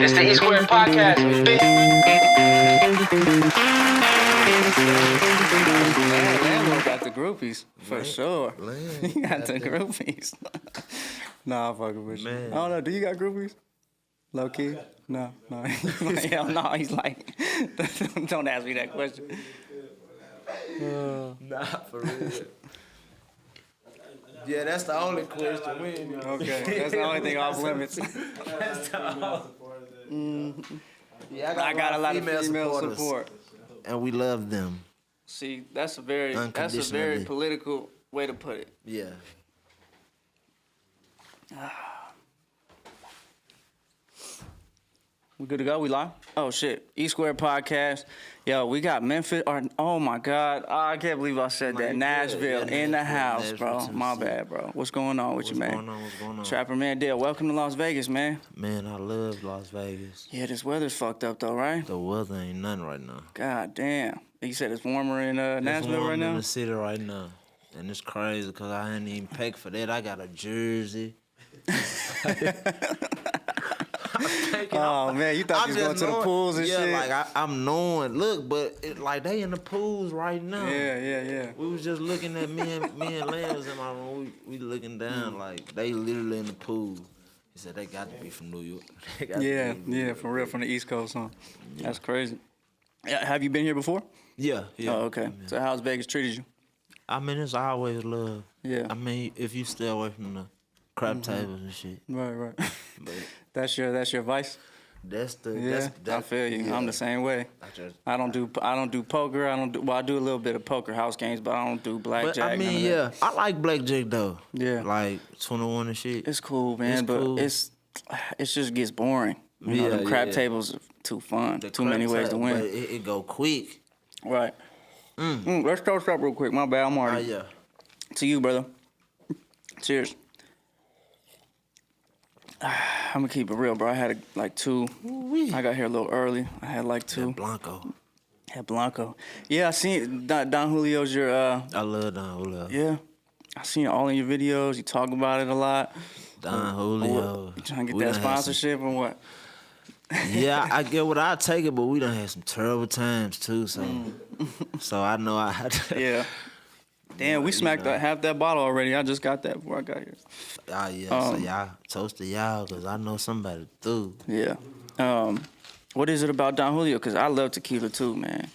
It's the E Square Podcast. Landlord got the groupies for sure. He got the groupies. Nah, I'm fucking with you. Man. I don't know. Do you got groupies? Low key? No. Hell no. He's like, don't ask me that question. Nah, for real. Yeah, that's the only question. We ain't even... Okay, that's the only thing off limits. That's the only... Yeah, I got a lot of female support. And we love them. See, that's a very political way to put it. Yeah. We good to go? We live? Oh, shit. E Square Podcast. Yo, we got Memphis. Oh, my God. I can't believe I said that. Nashville in the house, bro. My bad, bro. What's going on with you, man? What's going on? Trapperman Dale, welcome to Las Vegas, man. Man, I love Las Vegas. Yeah, this weather's fucked up, though, right? The weather ain't nothing right now. God damn. You said it's warmer in Nashville right in now? the city right now. And it's crazy because I ain't even paid for that. I got a jersey. Oh, man, you thought you was going to the pools and shit? Yeah, like I'm knowing. Look, but like they in the pools right now. Yeah. We was just looking at me and Len was in my room. We looking down like they literally in the pool. He said they got to be from New York. Yeah, for real, from the East Coast, huh? Yeah. That's crazy. Have you been here before? Yeah. Oh, okay. Yeah. So how's Vegas treated you? I mean, it's always love. Yeah. I mean, if you stay away from the crap tables and shit. Right. But that's your vice. That's the I feel you. Yeah. I'm the same way. I don't do poker. I do a little bit of poker house games, but I don't do blackjack. But I mean, yeah, I like blackjack though. Yeah, like 21 and shit. It's cool, man. It just gets boring. You know, the crap tables are too fun. Too many ways to win. But it go quick. Right. Let's toast up real quick. My bad. I'm already. Yeah. To you, brother. Cheers. I'm gonna keep it real, bro. I had like two. Ooh-wee. I got here a little early. I had like two. Blanco. Had Blanco. Yeah, I seen Don Julio's your. I love Don Julio. Yeah, I seen it all in your videos. You talk about it a lot. Don Julio. You trying to get that sponsorship or what? Yeah, I get what I take it, but we done had some terrible times too. So, so I know I had to. Yeah. Damn, we smacked half that bottle already. I just got that before I got here. So y'all toast to y'all because I know somebody through. Yeah. What is it about Don Julio? Because I love tequila too, man.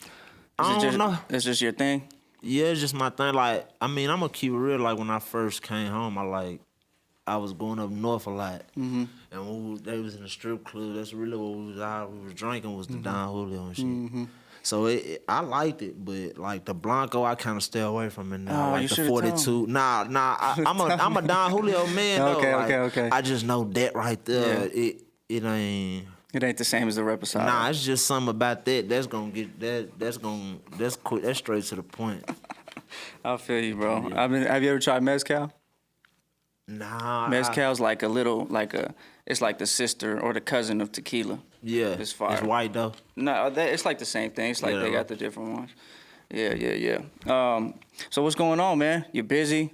I don't know. It's just your thing? Yeah, it's just my thing. Like, I mean, I'm going to keep it real. Like, when I first came home, I was going up north a lot. Mm-hmm. And they was in the strip club. That's really what we was drinking was the Don Julio and shit. Mm-hmm. So I liked it, but like the Blanco, I kind of stay away from it now. Like the 42. Nah, I'm a Don Julio man. Okay. I just know that right there. Yeah. It ain't. It ain't the same as the Reposado. Nah, it's just something about that. That's gonna get that's quick. That's straight to the point. I feel you, bro. Yeah. Have you ever tried mezcal? Nah. Mezcal's it's like the sister or the cousin of tequila. Yeah. It's fire. It's white though. No, it's like the same thing. It's like they got the different ones. Yeah. So what's going on, man? You're busy,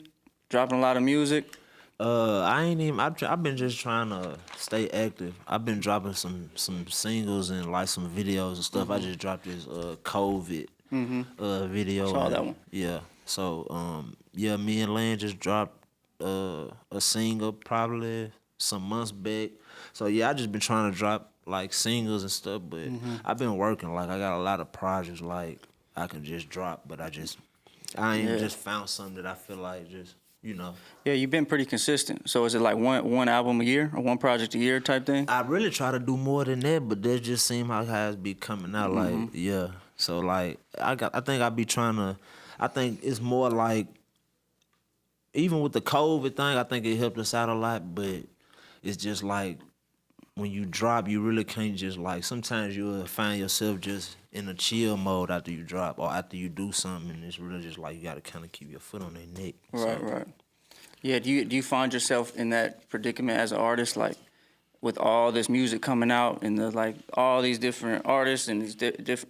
dropping a lot of music. I've been just trying to stay active. I've been dropping some singles and like some videos and stuff. Mm-hmm. I just dropped this COVID video. Saw that one. Yeah. So me and Lan just dropped a single probably some months back. So yeah, I just been trying to drop like singles and stuff, but I've been working. Like I got a lot of projects like I can just drop, but I ain't just found something that I feel like just, you know. Yeah, you've been pretty consistent. So is it like one album a year or one project a year type thing? I really try to do more than that, but that just seem how it's be coming out. Like, yeah. So like I think it's more like even with the COVID thing, I think it helped us out a lot, but it's just like when you drop, you really can't just like, sometimes you'll find yourself just in a chill mode after you drop or after you do something, and it's really just like you got to kind of keep your foot on their neck. Right. Yeah, do you find yourself in that predicament as an artist, like with all this music coming out and all these different artists and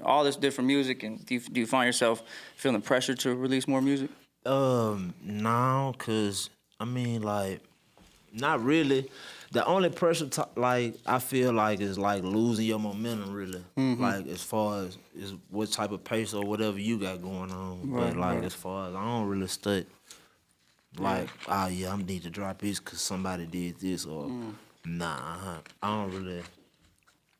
all this different music, and do you find yourself feeling pressure to release more music? No, cause I mean like, not really. The only pressure, like I feel like, is like losing your momentum, really. Like as far as is what type of pace or whatever you got going on. But like as far as I don't really study, like oh yeah, I need to drop this because somebody did this or nah, I don't really.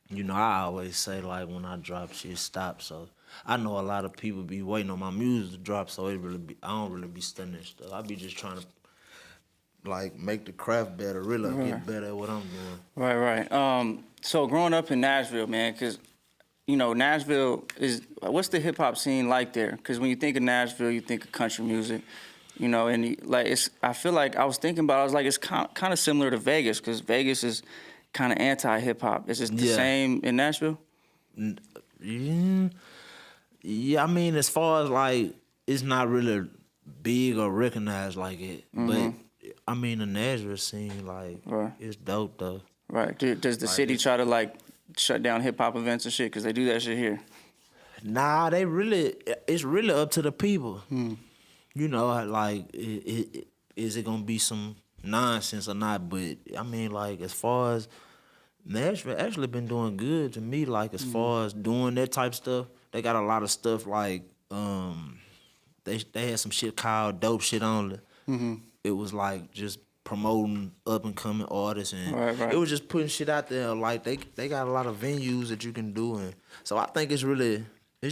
You know, I always say like when I drop shit, stop. So I know a lot of people be waiting on my music to drop, so I don't really be studying that stuff. I be just trying to like make the craft better, really get better at what I'm doing. Right. So growing up in Nashville, man, because you know Nashville is what's the hip hop scene like there? Because when you think of Nashville, you think of country music, you know, and like it's. I feel like I was thinking about. I was like, it's kind of similar to Vegas because Vegas is kind of anti hip hop. Is it the same in Nashville? Yeah, I mean, as far as like, it's not really big or recognized like it, but I mean, the Nashville scene, like, it's dope though. Right. Does the city try to like shut down hip hop events and shit? Because they do that shit here. Nah, it's really up to the people. You know, like, is it gonna be some nonsense or not? But I mean, like, as far as Nashville actually been doing good to me, like, as far as doing that type stuff, they got a lot of stuff like, they had some shit called Dope Shit Only. It was like just promoting up and coming artists, and it was just putting shit out there. Like they got a lot of venues that you can do, and so I think it's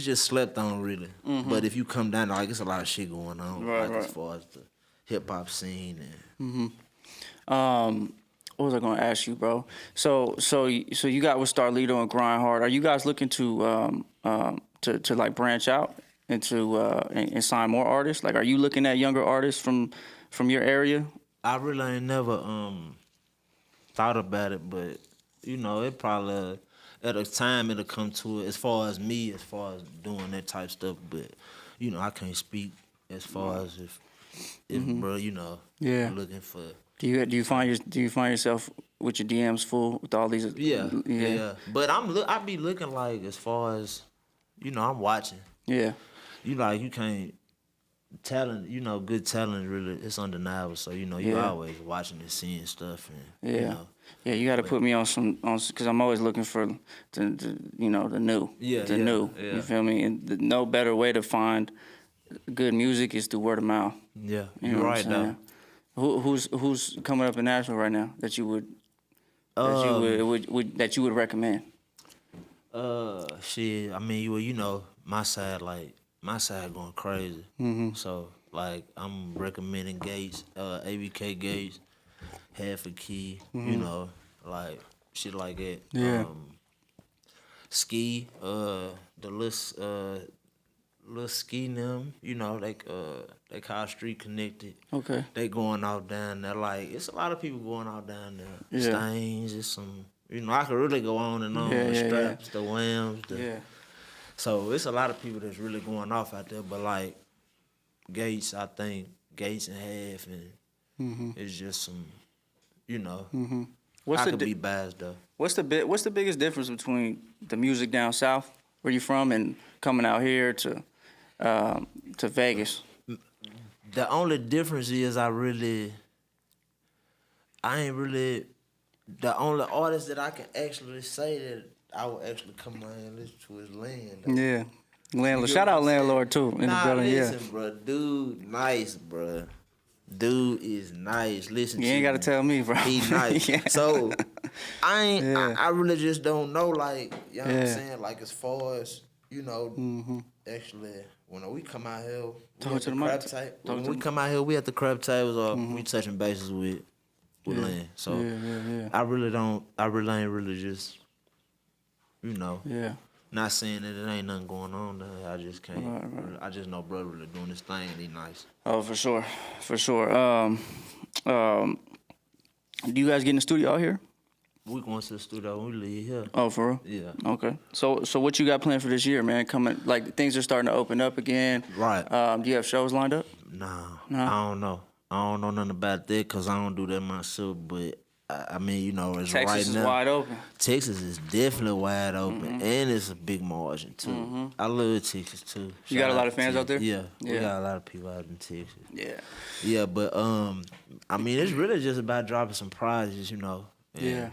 just slept on really. But if you come down, like it's a lot of shit going on, as far as the hip hop scene and. What was I gonna ask you, bro? So you got with Starlito and Grind Hard. Are you guys looking to like branch out into and sign more artists? Like, are you looking at younger artists from your area? I really ain't never thought about it, but you know, it probably at a time it'll come to it. As far as me, as far as doing that type stuff, but you know, I can't speak as far as if bro, you know, looking for. Do you find yourself with your DMs full with all these? Yeah. But I be looking like as far as, you know, I'm watching. Yeah. You like you can't talent. You know, good talent really it's undeniable. So you know you always watching and seeing stuff and you know. Yeah, you got to put me on because I'm always looking for the new. New. You feel me? And no better way to find good music is through word of mouth. Yeah, you're right though. Who's coming up in Nashville right now that you would recommend? Shit. I mean, you know, my side going crazy. So like, I'm recommending Gates, ABK Gates, Half a Key. You know, like shit like that. Yeah. Ski, the little ski them, you know, they call Street Connected. Okay. They going out down there. Like, it's a lot of people going out down there. Yeah. Stains, it's some, you know, I could really go on and on. The Straps, the Whams. So it's a lot of people that's really going off out there. But like Gates, I think Gates and Half, and it's just some, you know. I could be biased though. What's the biggest difference between the music down south, where you from, and coming out here to Vegas? The only difference is the only artist that I can actually say that I would actually come out and listen to his Land. Yeah. Landlord. Shout out Landlord too in the building. Listen, bro. Dude, nice, bro. Dude is nice. Listen, you ain't got to tell me, bro. He nice. So I really just don't know, like, you know what I'm saying? Like, as far as, you know, actually, when we come out here, we come out here, we at the crab tables or we touching bases with Land. So I really ain't really just, you know. Yeah. Not saying that it ain't nothing going on there. I just can't. Right. I just know brother really doing this thing and he nice. Oh, for sure. Do you guys get in the studio out here? We going to the studio when we leave here. Oh, for real? Yeah. Okay. So what you got planned for this year, man? Coming, like, things are starting to open up again. Right. Do you have shows lined up? No. I don't know. I don't know nothing about that because I don't do that myself. But I mean, you know, it's Texas right now. is wide open. Texas is definitely wide open, and it's a big margin too. I love Texas too. You got a lot of fans out there? Yeah, we got a lot of people out in Texas. Yeah. Yeah, but I mean, it's really just about dropping some prizes, you know. And Yeah.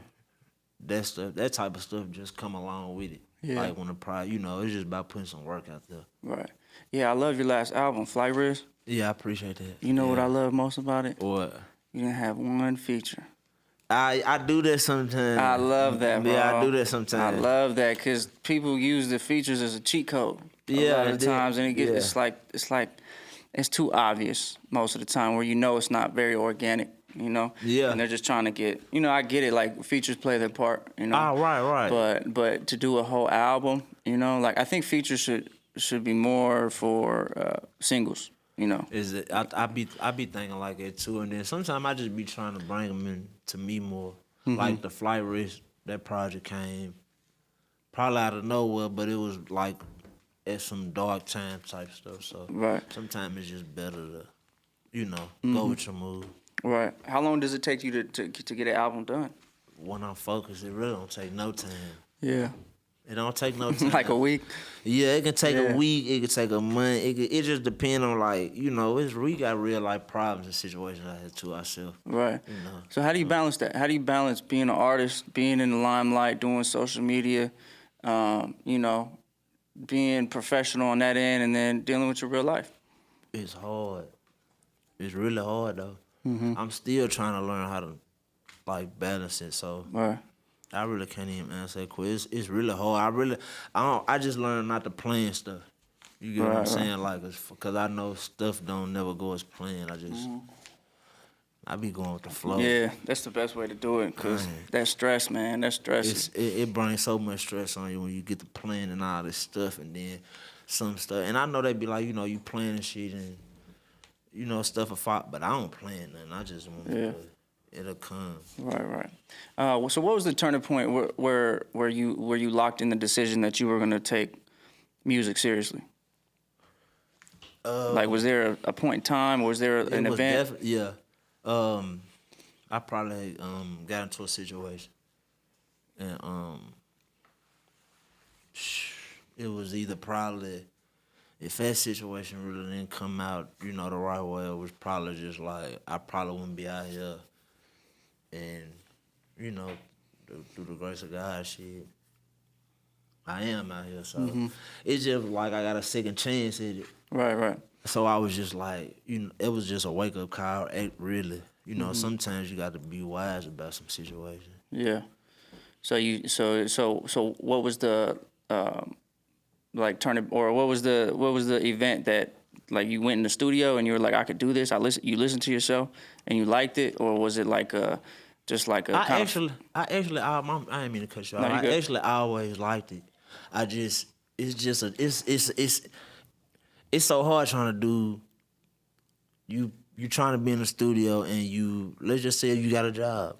that type of stuff just come along with it. Yeah. Like when the pride, it's just about putting some work out there. Right. Yeah, I love your last album, Flight Risk. Yeah, I appreciate that. You know what Yeah. I love most about it? What? You didn't have one feature. I do that sometimes. I love that, bro. Yeah, I do that I sometimes. love that because people use the features as a cheat code a lot of the times, and it's like it's too obvious most of the time where it's not very organic, Yeah. and they're just trying to get, I get it, like features play their part, Right. but to do a whole album, like I think features should be more for singles, Is it? I be thinking like that too, and then sometimes I just be trying to bring them in to me more. Like the Flight Risk, that project came probably out of nowhere, but it was like at some dark time type stuff. So Right. sometimes it's just better to, go with your mood. Right. How long does it take you to get an album done? When I'm focused, it really don't take no time. Yeah. It don't take no time. Like a week? Yeah, it can take Yeah. a week. It can take a month. It just depends on we got real life problems and situations out here too ourselves. Right. So how do you balance that? How do you balance being an artist, being in the limelight, doing social media, being professional on that end, and then dealing with your real life? It's hard. It's really hard though. I'm still trying to learn how to balance it. So Right. I really can't even answer that question. It's really hard. I just learned not to plan stuff. You get what I'm Right. saying? Like, cause I know stuff don't never go as planned. I be going with the flow. Yeah, that's the best way to do it, because that stress, man, that stress. It brings so much stress on you when you get to plan and all this stuff, and then some stuff. And I know they be like, you planning shit and stuff will fall, but I don't plan nothing. I just want to. It'll come. Right. So what was the turning point where you locked in the decision that you were going to take music seriously? Like, was there a point in time, or was there an event? Yeah. I probably got into a situation, and it was either probably, if that situation really didn't come out, the right way, it was probably just like I probably wouldn't be out here, and through the grace of God, shit, I am out here. So it's just like I got a second chance at it. Right. So I was just like, it was just a wake up call. Really, sometimes you got to be wise about some situations. Yeah. So what was the turning, or what was the event that, like, you went in the studio and you were like, I could do this? You listened to yourself and you liked it, or was it like I didn't mean to cut you off. No, I actually always liked it. It's so hard trying to do. You trying to be in the studio and let's just say you got a job.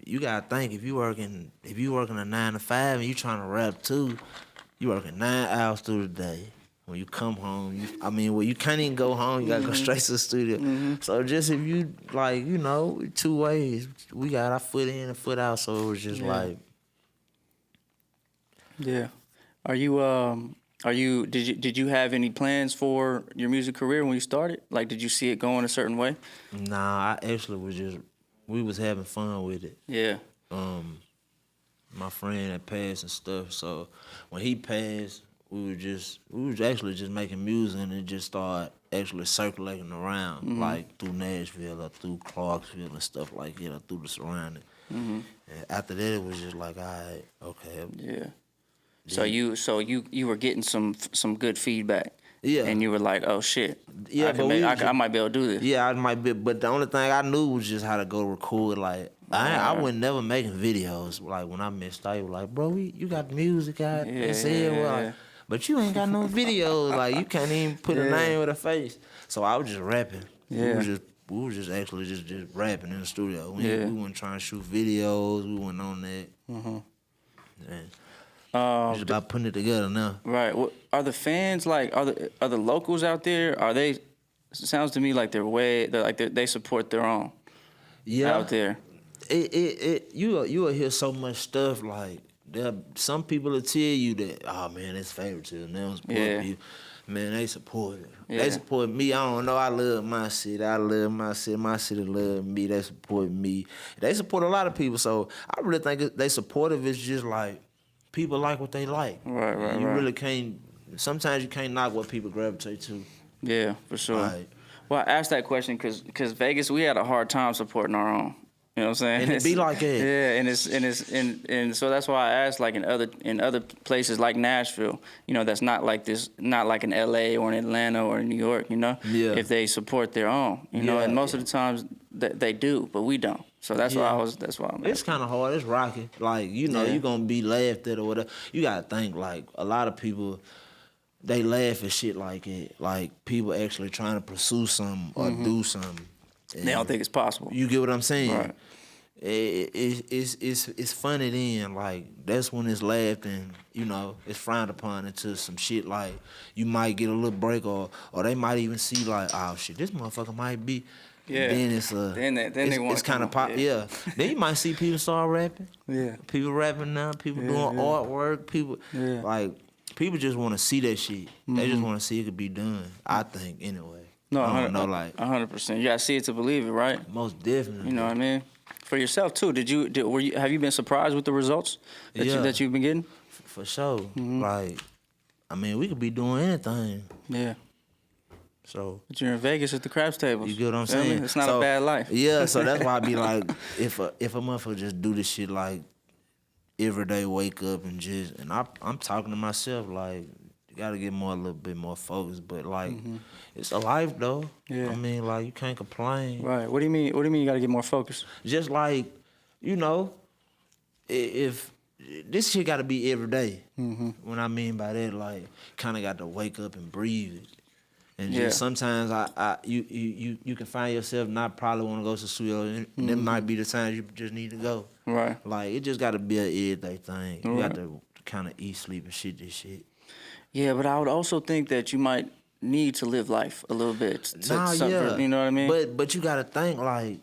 You gotta think, if you working a 9 to 5 and you trying to rap too, you working 9 hours through the day. When you come home, you can't even go home. You gotta go straight to the studio. So just if you two ways, we got our foot in and foot out. So it was just like, yeah. Did you have any plans for your music career when you started? Like, did you see it going a certain way? Nah, I actually we was having fun with it. Yeah. My friend had passed and stuff, so when he passed, we was actually just making music, and it just started actually circulating around, like through Nashville or through Clarksville and stuff like that, or through the surrounding. And after that, it was just like, all right, okay. Yeah. So you were getting some good feedback. Yeah. And you were like, oh shit. Yeah, I might be able to do this. Yeah, I might be, but the only thing I knew was just how to go record. Like, I wasn't never making videos. Like, when I missed out, you were like, bro, you got music out. Yeah. But you ain't got no videos. Like, you can't even put a name with a face. So I was just rapping. Yeah. We was just actually just rapping in the studio. We weren't trying to shoot videos. We weren't on that. And just about putting it together now. Right. Well, are the fans, like, are the locals out there? Are they? It sounds to me like they support their own. Yeah. Out there. You will hear so much stuff, like some people will tell you that, oh man, it's favoritism. They don't support you. Man, they support it. Yeah. They support me. I don't know. I love my city. I love my city. My city love me. They support me. They support a lot of people. So I really think they supportive. It's just like people like what they like. Right. You really can't. Sometimes you can't knock what people gravitate to. Yeah, for sure. Right. Well, I asked that question because Vegas, we had a hard time supporting our own. You know what I'm saying? And it be like that. Yeah, and so that's why I asked, like in other places like Nashville, you know, that's not like this, not like in LA or in Atlanta or in New York, you know, Yeah. if they support their own, you know, Yeah, and most of the times they do, but we don't. So that's why I'm It's asking. kind of hard. It's rocky. Like, you know, Yeah. you're going to be laughed at or whatever. You got to think, like, a lot of people, they laugh at shit like it. Like, people actually trying to pursue something or do something. They don't think it's possible. You get what I'm saying? Right. It's funny then. Like, that's when it's laughed and, you know, it's frowned upon into some shit like you might get a little break or they might even see like, oh shit, this motherfucker might be. Yeah. Then it's Then they want it's kind of pop. Yeah. Then you might see people start rapping. Yeah. People rapping now. People doing artwork. People like people just want to see that shit. They just want to see it could be done. I think anyway. No, I don't know, like 100%. You gotta see it to believe it, right? most definitely. You know what I mean? For yourself too. Have you been surprised with the results that you've been getting? For sure. Like, I mean, we could be doing anything. Yeah. So But you're in Vegas at the craps tables. you get what I'm Feel me? saying? It's not So, a bad life. Yeah, so that's why I be like, if a motherfucker just do this shit like every day, wake up and I'm talking to myself like, you gotta get a little bit more focused. But like, it's a life though. Yeah. I mean, like you can't complain. Right. What do you mean? What do you mean you gotta get more focused? Just like, you know, if this shit gotta be every day. What I mean by that, like, kind of got to wake up and breathe it. And just sometimes you can find yourself not probably want to go to the studio, and that might be the times you just need to go. Right. Like, it just got to be a everyday thing. You got to kind of eat, sleep, and shit this shit. Yeah, but I would also think that you might need to live life a little bit. You know what I mean? But you got to think, like,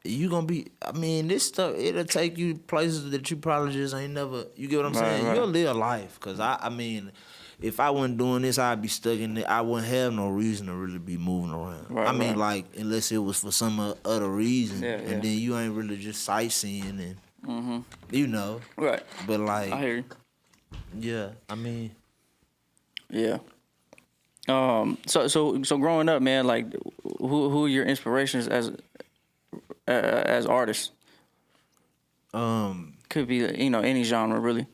you going to be, I mean, this stuff, it'll take you places that you probably just ain't never, you get what I'm saying? Right. You'll live life. Because, I mean, if I wasn't doing this, I'd be stuck in it. I wouldn't have no reason to really be moving around. Right, I mean, right. like, unless it was for some other reason. Yeah, and then you ain't really just sightseeing and, you know. Right. But, like, I hear you. yeah, I mean. Yeah. So growing up, man, like, who are your inspirations as artists? Could be, you know, any genre really.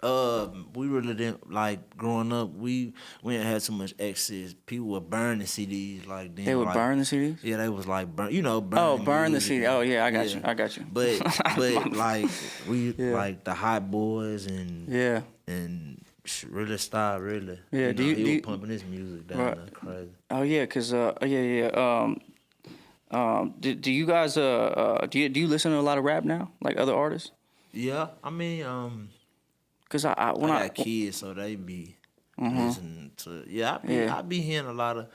We really didn't, like, growing up, we didn't have too much access. People were burning CDs, like, then, They would like, burn the CDs? Yeah, they was like burn Burn the music. CD. Oh yeah, I got you. But like we like the Hot Boys and really started really. Yeah, he was pumping his music down there crazy. Oh yeah, cause do you guys do you listen to a lot of rap now, like other artists? Yeah, I mean Cause I got kids, so they be listening to I be hearing a lot of,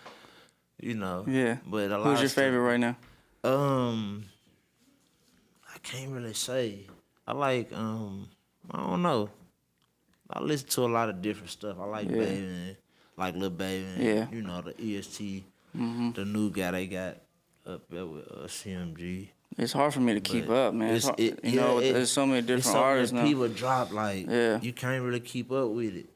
you know. Yeah. But a lot. Who's your favorite right now? I can't really say. I like I don't know. I listen to a lot of different stuff. I like Baby, like Lil Baby, and, you know, the EST, the new guy they got up there with CMG. It's hard for me to keep up, man. There's so many different artists now. People drop, like, you can't really keep up with it.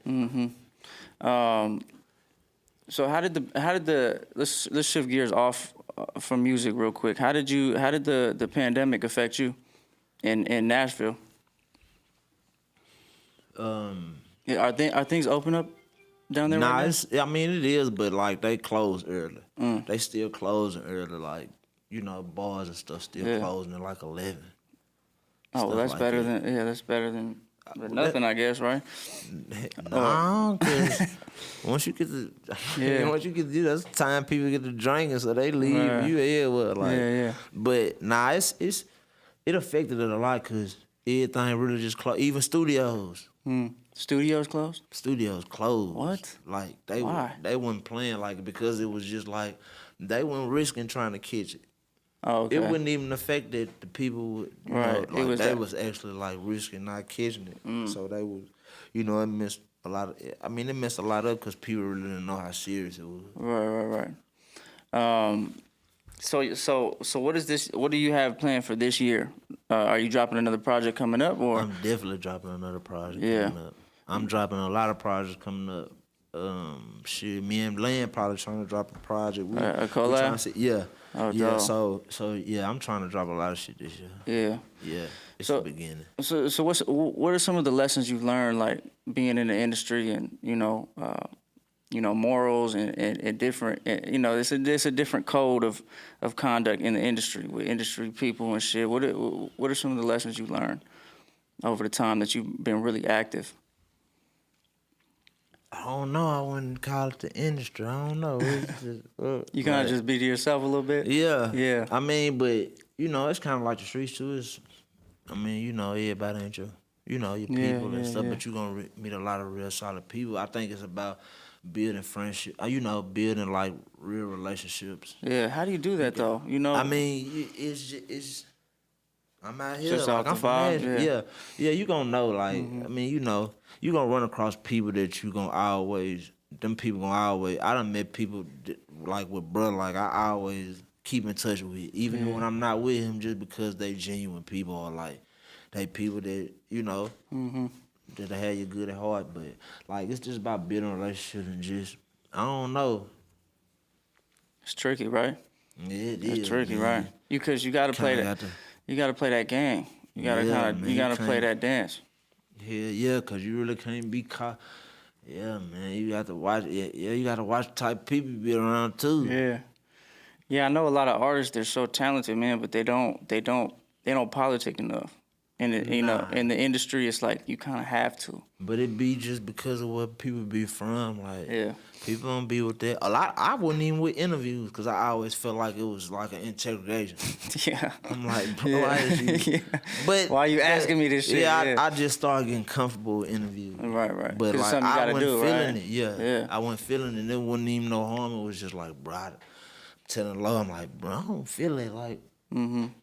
So how did the let's shift gears off from music real quick. How did the pandemic affect you in Nashville? Are things open up down there? Nah, right now? I mean it is, but like they closed early. They still closing early, like, you know, bars and stuff still closing at like 11. Oh, well, that's like better that. That's better than nothing, I guess, right? No, because once you get to, that's the time people get to drinking, so they leave. Right. You here, what, like, Yeah. But nah, it affected it a lot because everything really just closed. Even studios. Studios closed? Studios closed. What? Like Why? they weren't playing, like, because it was just like they weren't risking trying to catch it. Oh, okay. It wouldn't even affect that the people would, you Right. know, like, they was actually like risking not catching it. So they was, you know, it missed a lot of. I mean, it messed a lot up because people really didn't know how serious it was. Right. So what is this? What do you have planned for this year? Are you dropping another project coming up, or? I'm definitely dropping another project Yeah. coming up. I'm dropping a lot of projects coming up. Me and Len probably trying to drop a project. A we collab? trying to see, yeah, Oh, yeah. dope. So yeah, I'm trying to drop a lot of shit this year. Yeah. Yeah, it's So- the beginning. So what are some of the lessons you've learned, like being in the industry, and morals and different, it's a different code of conduct in the industry with industry people and shit. What are some of the lessons you learned over the time that you've been really active? I don't know. I wouldn't call it the industry. I don't know. It's just, You kind of like, just be to yourself a little bit. yeah, Yeah. I mean, but it's kind of like the streets too. Everybody ain't your, your people and stuff. yeah. But you gonna meet a lot of real solid people. I think it's about building friendship. Building like real relationships. Yeah. How do you do that though? I mean, it's. I'm out here. Just like, off the I'm from vibe, Nashville. Yeah. You gonna know. Like, Mm-hmm. I mean, you gonna run across people that you gonna always. Them people gonna always. I done met people like with brother. Like I always keep in touch with, even when I'm not with him, just because they genuine people or like they people that Mm-hmm. that they have you good at heart. But like it's just about building a relationship and just I don't know. It's tricky, right? Yeah, it It's is, tricky, man. right? Because you gotta play Kinda that. got to- You gotta play that game. You gotta Yeah, kind of. man, You you gotta play can't- that dance. Yeah, cause you really can't be caught. Yeah, man, you got to watch. Yeah, you got to watch the type of people you be around too. Yeah. Yeah, I know a lot of artists. They're so talented, man, but they don't politic enough. And Nah. in the industry, it's like you kind of have to. But it be just because of where people be from. Like, Yeah. people don't be with that. A lot. I wasn't even with interviews because I always felt like it was like an integration. Yeah. I'm like, bro, Yeah. why is you? Yeah. But Why you asking me this shit? Yeah, Yeah. I just started getting comfortable with interviews. Right. But 'Cause it's like something you I gotta wasn't do, feeling right? it. Yeah. I wasn't feeling it. It wasn't even no harm. It was just like, bro, I'm telling Lord, I'm like, bro, I don't feel it. Like,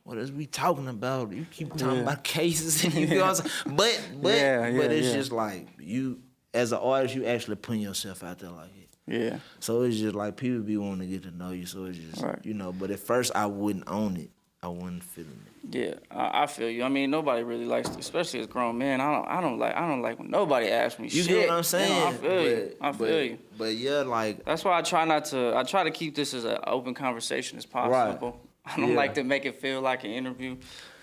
what is we talking about? You keep talking about cases, and you know what I'm saying? But it's just like you, as an artist, you actually putting yourself out there like it. Yeah. So it's just like people be wanting to get to know you. So it's just Right. But at first I wouldn't own it. I wasn't feeling it. Yeah, I feel you. I mean, nobody really likes, especially as grown men. I don't like when nobody asks me You shit. get what I'm saying? I feel you. I feel you. But yeah, like That's why I try to keep this as an open conversation as possible. I don't Yeah. like to make it feel like an interview,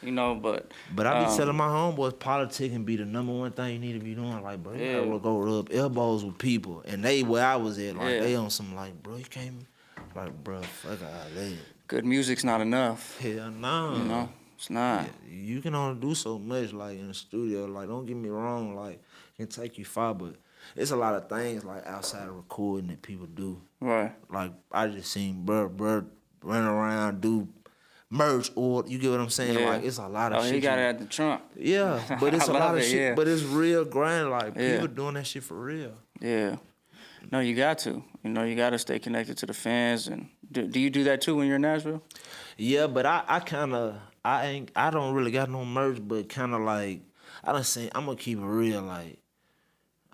but. But I be telling my homeboys, politicking be the number one thing you need to be doing. Like, bro, you Yeah. gotta go rub elbows with people. And they, where I was at, like, Yeah. they on some, like, bro, you can't, like, bro, fuck all that. Good music's not enough. Hell no. It's not. Yeah, you can only do so much, like, in the studio. Like, don't get me wrong, like, it can take you far, but it's a lot of things, like, outside of recording that people do. Right. Like, I just seen bro run around, do merch, or you get what I'm saying? Yeah. Like, it's a lot of shit. He got you- it at the trunk. Yeah, but it's I a lot love of it, shit. yeah. But it's real grind. Like, Yeah. people doing that shit for real. Yeah. No, you got to. You got to stay connected to the fans. And do you do that too when you're in Nashville? Yeah, but I don't really got no merch, but kind of like, I'm gonna keep it real, like,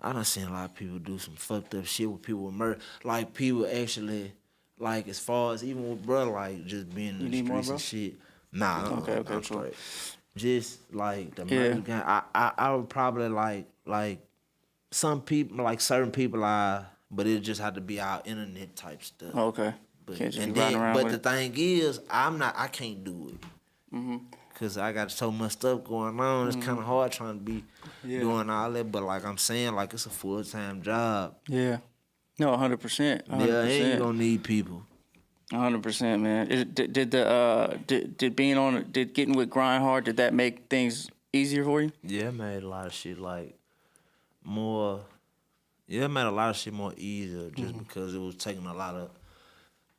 I done seen a lot of people do some fucked up shit with people with merch. Like, people actually, like, as far as even with bro, like, just being in You the need more, streets bro? and shit. Nah, Okay, I'm cool. straight. Just, like, the Yeah. merch game, I would probably, like, some people, like, certain people but it just had to be our internet type stuff. Okay. But, Can't just and be riding then, around but with the it. thing is, I can't do it. Cause I got so much stuff going on. It's kind of hard trying to be doing all that. But like I'm saying, like it's a full-time job. Yeah. No, 100%. Yeah, and you gonna need people. 100%, man. Did getting with Grind Hard, did that make things easier for you? Yeah, it made a lot of shit like more. Yeah, it made a lot of shit more easier just because it was taking a lot of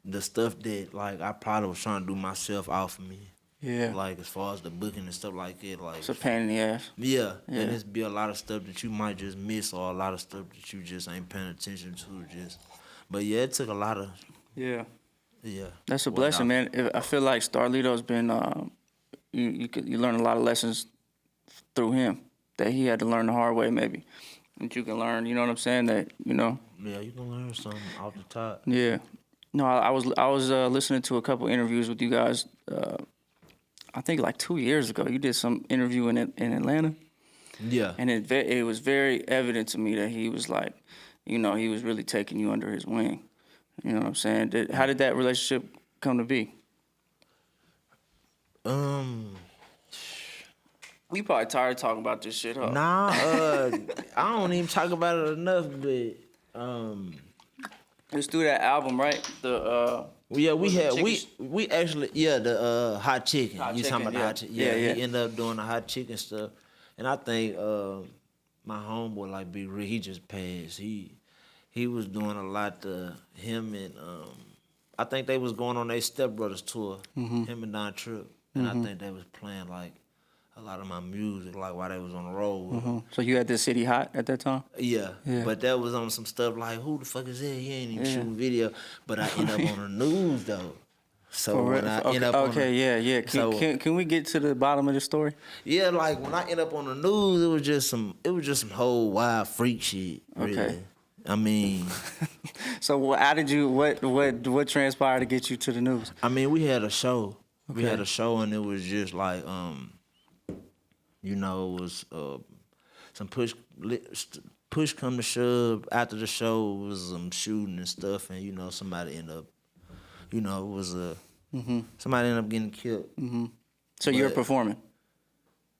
the stuff that like I probably was trying to do myself off of me. Yeah. Like as far as the booking and stuff like it, like It's a pain in the ass. yeah, Yeah. and it's be a lot of stuff that you might just miss or a lot of stuff that you just ain't paying attention to. But yeah, it took a lot of Yeah. yeah. That's a Well, blessing, nah. man. I feel like Starlito's been you learn a lot of lessons through him that he had to learn the hard way maybe. that you can learn. You know what I'm saying? That Yeah, you can learn something off the top. Yeah. No, I was listening to a couple interviews with you guys. I think like 2 years ago, you did some interview in Atlanta, Yeah. and it was very evident to me that he was like, he was really taking you under his wing. You know what I'm saying? How did that relationship come to be? We probably tired of talking about this shit, huh? Nah, I don't even talk about it enough, but Let's do that album, right? yeah, we was it had chicken- we actually the hot chicken. Hot You talking chicken, about the yeah. hot chicken? Yeah, Yeah, yeah. he ended up doing the hot chicken stuff, and I think my homeboy like Big Rick, he just passed. He was doing a lot to him and I think they was going on their stepbrothers tour, him and Don Tripp, and I think they was playing like a lot of my music like while they was on the road. With them. So you had the city hot at that time? Yeah, Yeah. but that was on some stuff like, who the fuck is that? He ain't even shooting video. But I end up on the news though. So when I end up on yeah. Can we get to the bottom of the story? yeah, like when I end up on the news, it was just some whole wild freak shit. Really. Okay. I mean, So how did you what transpired to get you to the news? I mean, we had a show. We Okay. had a show, and it was just like, it was some push come to shove. After the show, it was some shooting and stuff, and somebody ended up, it was somebody ended up getting killed. So you were But- performing.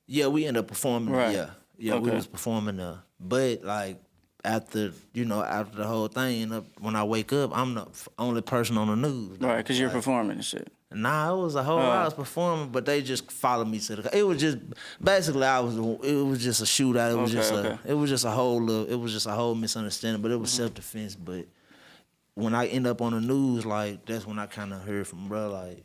Yeah, we ended up performing. Right. Yeah, we Okay. was performing. But like after the whole thing, when I wake up, I'm the only person on the news. Right, because you're Like, performing and shit. Nah, it was a whole. I was performing, but they just followed me to the. It was just basically It was just a shootout. It was Okay, just okay. It was just a whole. It was just a whole misunderstanding. But it was self defense. But when I end up on the news, like that's when I kind of heard from bro, like,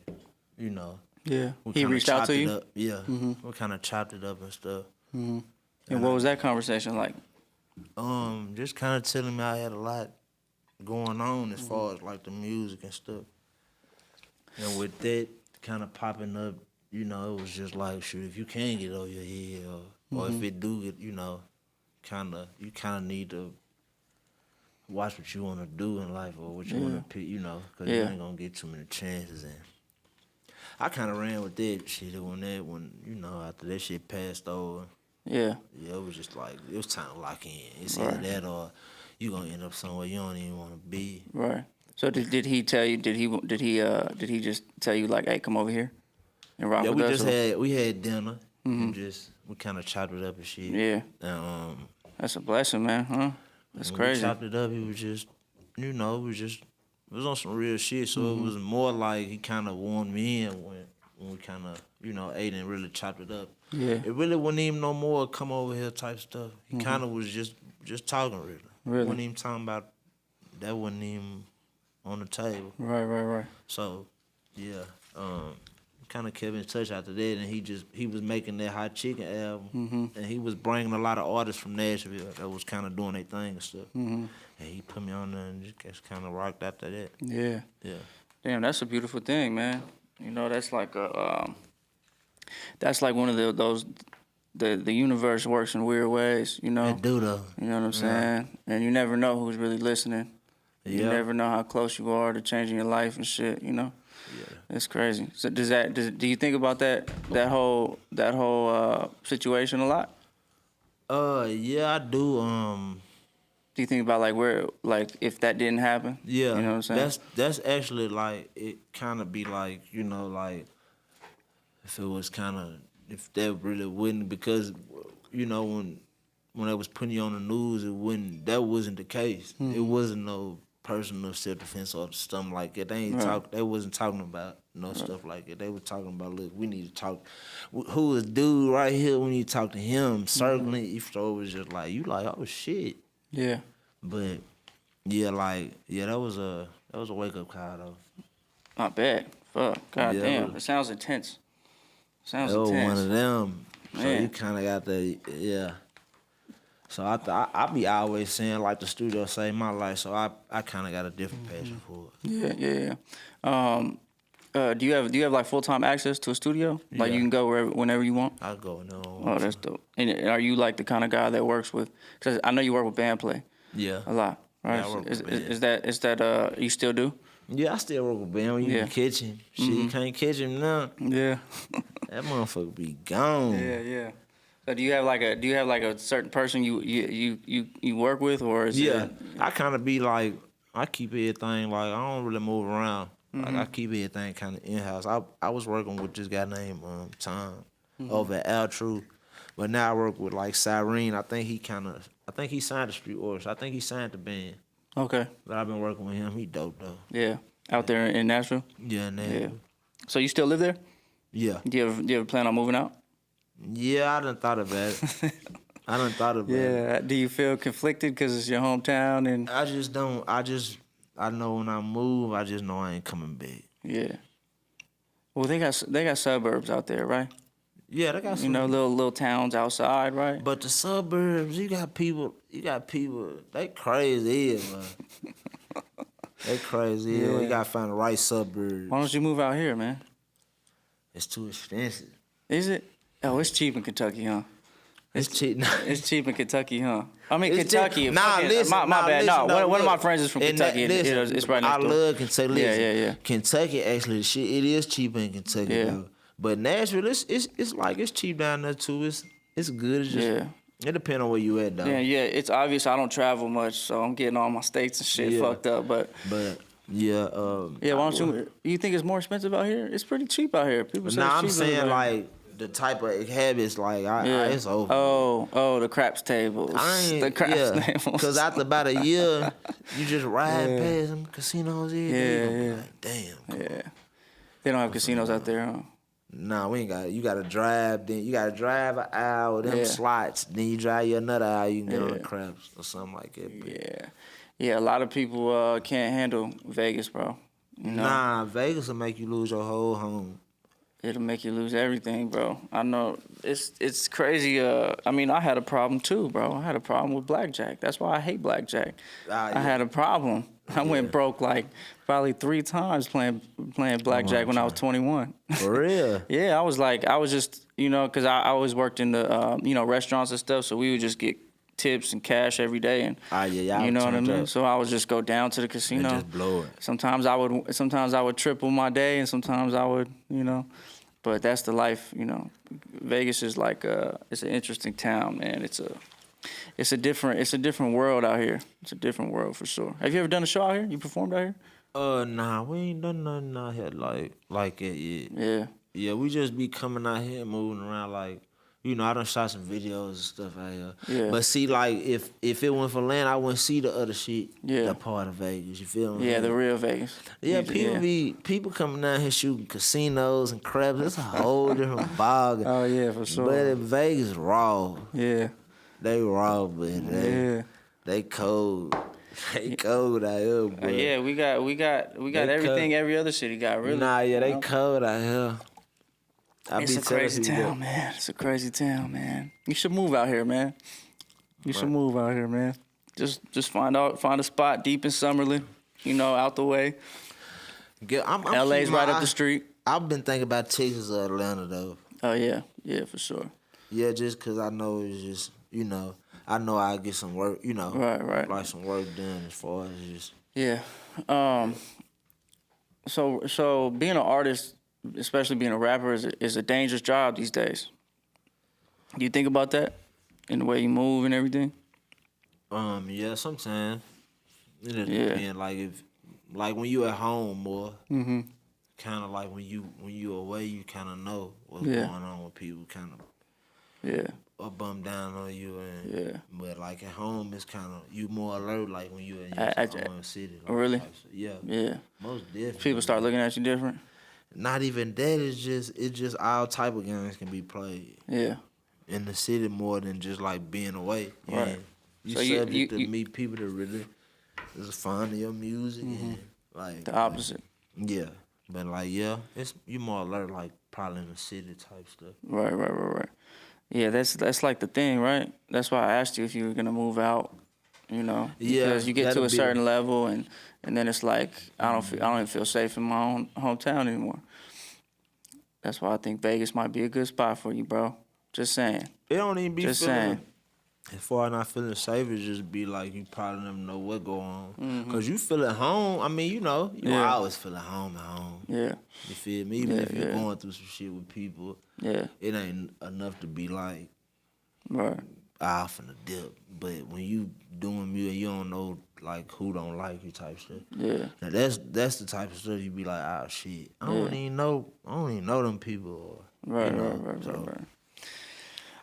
Yeah. we He kinda reached out chopped to it you? up. Yeah, we kind of chopped it up and stuff. And what was that conversation like? Just kind of telling me I had a lot going on as far as like the music and stuff. And with that kind of popping up, it was just like, shoot, if you can get over your head, or if it do get, you kind of need to watch what you want to do in life or what you want to pick, because you Yeah. ain't gonna get too many chances. And I kind of ran with that shit when after that shit passed over. Yeah. Yeah, it was just like, it was time to lock in. It's either that or you gonna end up somewhere you don't even want to be. Right. So did he tell you? Did he just tell you like, hey, come over here and rock Yeah, with we us? just or- had dinner and we kind of chopped it up and shit. Yeah. And That's a blessing, man. Huh? That's when crazy. we chopped it up, he was just, it was on some real shit. So it was more like he kind of warned me in when we kind of, ate and really chopped it up. Yeah. It really wasn't even no more come over here type stuff. He kind of was just talking really. Really? Wasn't even talking about, that wasn't even on the table. Right. So, yeah, kind of kept in touch after that, and he was making that hot chicken album, and he was bringing a lot of artists from Nashville that was kind of doing their thing and stuff. And he put me on there and just kind of rocked after that. Yeah. Yeah. Damn, that's a beautiful thing, man. That's like that's like one of the universe works in weird ways. That do though. You know what I'm saying? And you never know who's really listening. You Yeah. never know how close you are to changing your life and shit. Yeah. It's crazy. So do you think about that whole situation a lot? Yeah, I do. Do you think about if that didn't happen? Yeah, You know what I'm saying? That's actually like it kind of be like like if it was kind of if that really wouldn't because when they was putting you on the news that wasn't the case. It wasn't no personal self defense or something like that. They wasn't talking about stuff like that. They were talking about look, we need to talk. Who is dude right here? We need to talk to him. Certainly, if so, it was just like you like oh shit. Yeah. But that was a wake up call though. Not bad. Fuck. God Yeah, damn. but- It sounds intense. Sounds That was intense. one of them. So Man. you kind of got the So I be always saying like the studio saved my life. So I kind of got a different passion for it. Yeah. Do you have like full-time access to a studio? Like Yeah. you can go whenever you want? I go no. Oh, that's dope. And are you like the kind of guy that works with? Because I know you work with band play Yeah. a lot, right? Yeah, I work is, with is, band. is that you still do? Yeah, I still work with Ben when you Yeah. can catch him. Shit, you can't catch him now. Yeah. That motherfucker be gone. Yeah. So do you have like a certain person you work with, or is Yeah, it? I kind of be like, I keep everything like, I don't really move around. Like I keep everything kind of in house. I was working with this guy named Tom over at Altru, but now I work with like Cyrene. I think he signed the Street Orders. I think he signed the band. Okay. But I've been working with him. He dope though. Yeah. Out there in Nashville. Yeah, Yeah. man. So you still live there? Yeah. Do you ever plan on moving out? Yeah, I done thought about it. I done thought about it. Yeah. Do you feel conflicted because it's your hometown and? I just don't. I know when I move, I just know I ain't coming back. Yeah. Well, they got suburbs out there, right? Yeah, they got some. You know, little towns outside, right? But the suburbs, you got people, they crazy as man. They crazy as Yeah. You gotta find the right suburbs. Why don't you move out here, man? It's too expensive. Is it? Oh, it's cheap in Kentucky, huh? It's cheap. It's cheap in Kentucky, huh? I mean, It's Kentucky. cheap. Nah, fucking- listen. My bad. Listen, No, one of my look. friends is from And Kentucky. listen, It's right next I door. love Kentucky. Listen, Yeah. Kentucky actually, shit, it is cheaper in Kentucky. Yeah. Though. But Nashville, it's like it's cheap down there too. It's good. It's just, Yeah. It depends on where you at though. Yeah. It's obvious I don't travel much, so I'm getting all my states and shit Yeah. fucked up. But But yeah, yeah, why don't you think it's more expensive out here? It's pretty cheap out here. People say Nah, it's I'm cheap saying everywhere. like the type of habits, like Yeah. it's over. Oh, the craps tables. The craps tables. Because after about a year, you just ride Yeah. past them casinos every day. You gonna be Yeah. like, damn. Yeah. They don't have casinos out there, huh? Nah, we ain't got it. You gotta drive, then you gotta drive an hour, them Yeah. slots, then you drive you another hour, you can get on the Yeah. craps or something like that. But Yeah. A lot of people can't handle Vegas, bro. You know? Nah, Vegas will make you lose your whole home. It'll make you lose everything, bro. I know it's crazy. I mean, I had a problem too, bro. I had a problem with blackjack. That's why I hate blackjack. Yeah. I had a problem. I went broke like probably 3 times playing blackjack when I was 21. For real. Yeah, I was just, because I always worked in the, restaurants and stuff, so we would just get tips and cash every day, and Y'all you know what I turned mean. up So I would just go down to the casino. and just blow it. Sometimes I would triple my day, and sometimes I would, But that's the life, Vegas is like it's an interesting town, man. It's a different world out here. It's a different world for sure. Have you ever done a show out here? You performed out here? Nah, we ain't done nothing out here like it yet. Yeah. Yeah, we just be coming out here moving around like, I done shot some videos and stuff out here. Yeah. But see, like, if it went for land, I wouldn't see the other shit. Yeah. That part of Vegas, you feel me? Yeah, the real Vegas. Yeah, people coming down here shooting casinos and crabs. It's a whole different ball. Oh yeah, for sure. But in Vegas, raw. Yeah. They raw, but they cold. They cold out here, bro. Yeah, we got everything every other city got, really. Nah, yeah, they cold out here. It's a crazy town, man. It's a crazy town, man. You should move out here, man. You should move out here, man. Just find a spot deep in Summerlin, out the way. I'm LA's right up the street. I've been thinking about Texas or Atlanta though. Oh yeah, for sure. Yeah, just cause I know it's just I know I get some work, Right. like some work done as far as just. Yeah. So being an artist, especially being a rapper, is a dangerous job these days. Do you think about that in the way you move and everything? Yeah, sometimes. It just Yeah. depend. Like when you at home more. Mm-hmm. Kind of like when you away, you kind of know what's Yeah. going on with people, kind of Yeah. bum down on you, and Yeah. but like at home, it's kind of you more alert, like when you in I- your own city. Like, really? yeah, Yeah. most definitely. People start looking at you different. Not even that. It's just all type of games can be played Yeah. in the city more than just like being away. Right. You So you- subject you- to meet people that really is fond of your music and like The opposite. Yeah, but like it's you more alert like probably in the city type stuff. Right. Yeah, that's like the thing, right? That's why I asked you if you were gonna move out, you know, Yeah, because you get to that'll a be certain level, and then it's like I don't even feel safe in my own hometown anymore. That's why I think Vegas might be a good spot for you, bro. Just saying. It don't even be Just feeling. saying. As far as not feeling safe, it just be like you probably never know what go on. Mm-hmm. Cause you feel at home. I mean, you Yeah. always feel at home. Yeah. You feel me? Even Yeah, if you're yeah. going through some shit with people, Yeah. it ain't enough to be like Right. off in the dip. But when you doing music, you don't know like who don't like you type shit. Yeah. Now that's the type of stuff you be like, oh shit, I don't even know them people. Right. know, Right. so. Right.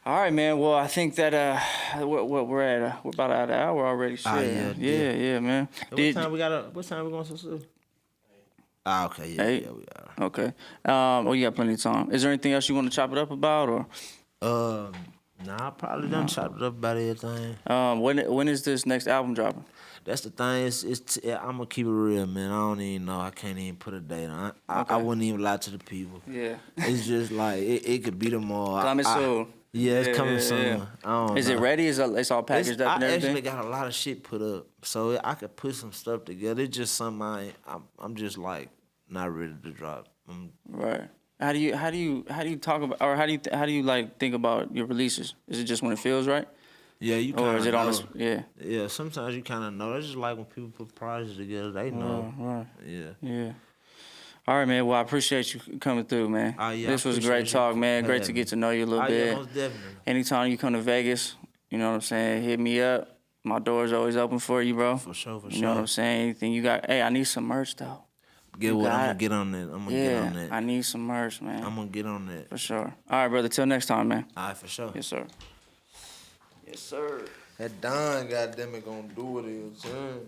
All right, man. Well, I think that what we're at we're about at an hour already. Shit. Yeah, man. What time we going to sleep? Okay, yeah, 8? yeah, we are. Okay. Oh, you got plenty of time. Is there anything else you want to chop it up about, or? Nah, I probably done chopped it up about everything. When is this next album dropping? That's the thing. I'm gonna keep it real, man. I don't even know. I can't even put a date on. I wouldn't even lie to the people. Yeah. It's just like it could be tomorrow. Coming soon. Yeah, it's coming soon. Yeah. I don't Is know. it ready? It's all packaged up and I everything? actually got a lot of shit put up, so I could put some stuff together. It's just something I'm just like not ready to drop. Right. How do you talk about, or how do you like think about your releases? Is it just when it feels right? Yeah, you kind of Or is it know. on this? Yeah. Yeah, sometimes you kind of know. It's just like when people put projects together, they know. Right. Yeah. Yeah. All right, man. Well, I appreciate you coming through, man. Yeah, This was a great talk, man. Great to get to know you a little bit. Yeah, most definitely. Anytime you come to Vegas, you know what I'm saying, hit me up. My door's always open for you, bro. For sure. You know what I'm saying? Anything you got. Hey, I need some merch, though. Get what? I'm gonna get on that. Get on that. I need some merch, man. I'm gonna get on that. For sure. All right, brother. Till next time, man. All right, for sure. Yes, sir. Yes, sir. That Don, goddamn it, gonna do what he was saying.